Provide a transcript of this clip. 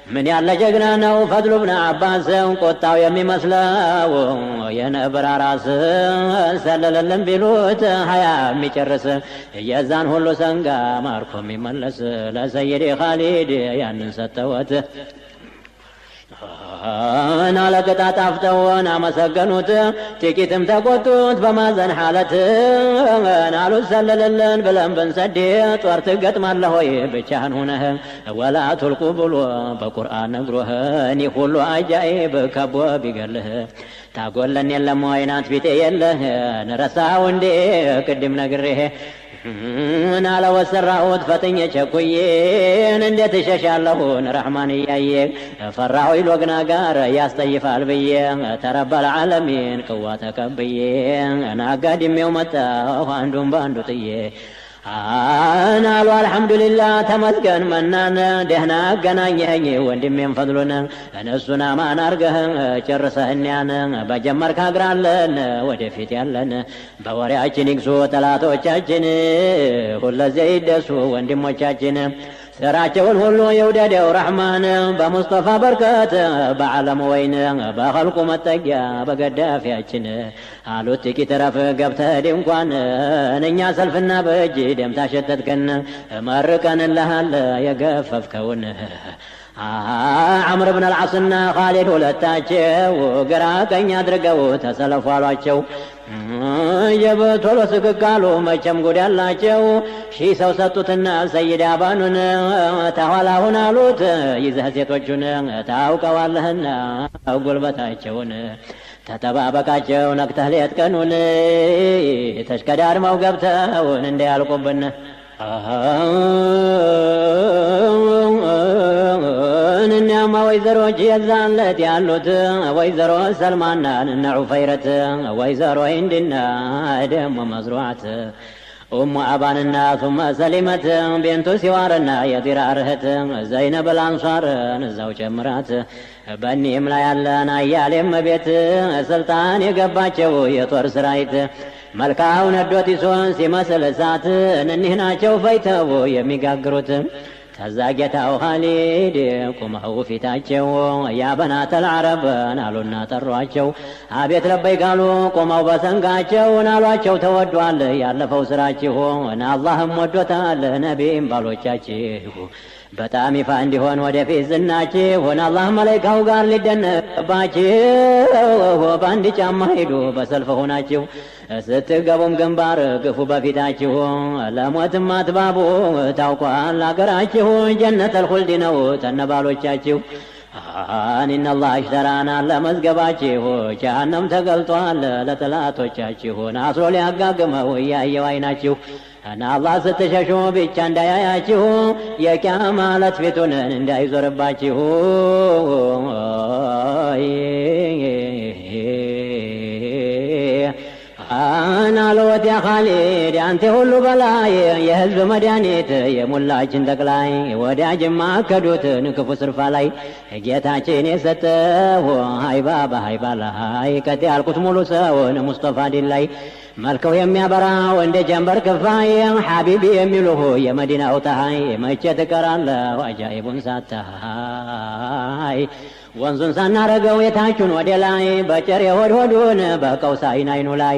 ምን ያለ ጀግና ነው ፈድሉ ብን አባስ ቆጣው የሚመስለው የነብር ራስ ሰለለልን ቢሉት ሀያ የሚጨርስ የዛን ሁሉ ሰንጋ ማርኮ የሚመለስ ለሰይድ ኻሊድ ያንን ሰጠወት ናለቅጣ ጣፍተውን አመሰገኑት ጥቂትም ተቆጡት በማዘን ሐለት ናሉት ሰለለልን ብለን ብንሰድ ጦር ትገጥማለህ ወይ ብቻህን ሆነህ ወላ ቱልቁ ብሎ በቁርአን ነግሮህ እኒህ ሁሉ አጃኢብ ከቦ ቢገልህ ታጎለን የለም ወይናት ፊቴ የለህ ንረሳው እንዴ ቅድም ነግሬህ ናለ ወሰራሁት ፈጥኜ ቸኩዬን እንዴት እሸሻለሁን ረሕማን እያየ ፈራሁ ይሎግና ጋር ያስጠይፋል ብዬ ተረበል ዓለሚን ቅዋ ተቀብዬ ናጋድሜው መጣሁ አንዱን በአንዱ ጥዬ አናሉ አልሐምዱሊላህ ተመስገን መናን ደህና አገናኘኸኝ ወንድሜም ፈድሉን እነሱን አማን አርገህ ጨርሰህኛን በጀመርክ አግራለን ወደፊት ያለን በወሬያችን ይግሱ ጠላቶቻችን ሁለዚህ ይደሱ ወንድሞቻችን ስራቸውን ሁሉ የውደደው ረሕማን በሙስጠፋ በርከት በዓለም ወይን በኸልቁ መጠጊያ በገዳፊያችን አሉት ጥቂት ረፍ ገብተህ ድንኳን እኛ ሰልፍና በእጅ ደም ታሸተትከን መርቀንልሃል የገፈፍከውን عمرو بن العاصና ኻሊድ ሁለታቸው ግራ ቀኝ አድርገው ተሰለፉ አሏቸው የበቶሎ ስግጋሉ መቸም ጉድ ያላቸው ሺህ ሰው ሰጡትና ሰይድ አባኑን ተኋላሁን አሉት ይዘህ ሴቶቹን ታውቀዋለህና ጉልበታቸውን ተጠባበቃቸው ነክተህ ሌት ቀኑን ተሽከዳድመው ገብተውን እንዳያልቁብን እኛማ ወይዘሮች የዛለት ያሉት ወይዘሮ ሰልማናን እነ ዑፈይረት ወይዘሮ ሂንድና ደሞ መዝሩዓት ኡሙ አባንና ثم ሰሊመት ቤንቱ ሲዋርና የዲራር እህት ዘይነብ አልአንሷርን እዛው ጨምራት በእኒህም ላይ ያለን አያሌም ቤት ስልጣን የገባቸው የጦር ስራይት መልካው ነዶት ይሶን ሲመስል እሳት እኒህ ናቸው ፈይተው የሚጋግሩት ከዛ ጌታው ኻሊድ ቁመው ፊታቸው ያ በናተል ዓረብን አሉና ጠሯቸው አቤት ለበይ ካሉ ቁመው በሰንጋቸው አሏቸው ተወዷል ያለፈው ስራችሁ አላህም ወዶታል ነቢይም ባሎቻችሁ በጣም ይፋ እንዲሆን ወደፊት ዝናችሁ አላህ መላእክቱ ጋር ሊደነቅባችሁ በአንድ ጫማ ሂዱ በሰልፍ ሆናችሁ ስትገቡም ግንባር ግፉ በፊታችሁ ለሞትም አትባቡ ታውቋል አገራችሁ ጀነተል ኹልድ ነው ተነባሎቻችሁ إن الله اشترانا لمزقباتيه جهنم تقلطوال لطلاتوچاچيه ناصرو ليقاقمه وياي ويناچيه أنا الله ستششو بيچان داياچيه يا كامالت فتنن انداي زرباچيه أنا لوت يا خالد أنت هلو بلاي يهزب مدانيت يمولاچن تقلاي وداج ما كدوت نكفو سرفالاي ጌታችን የሰጠው ሃይ ባባ ሃይ ባላ ሃይ ከቲ አልኩት ሙሉ ሰውን ሙስጠፋ ዲላይ መልከው የሚያበራው እንደ ጀንበር ከፋይ ሐቢቢ የሚሉህ የመዲናው ፀሐይ መቼ ትቀራለህ አጃኢቡን ሳታይ ወንዙን ሳናረገው የታቹን ወደ ላይ በጨሬ ሆድ ሆዱን በቀውስ አይን አይኑ ላይ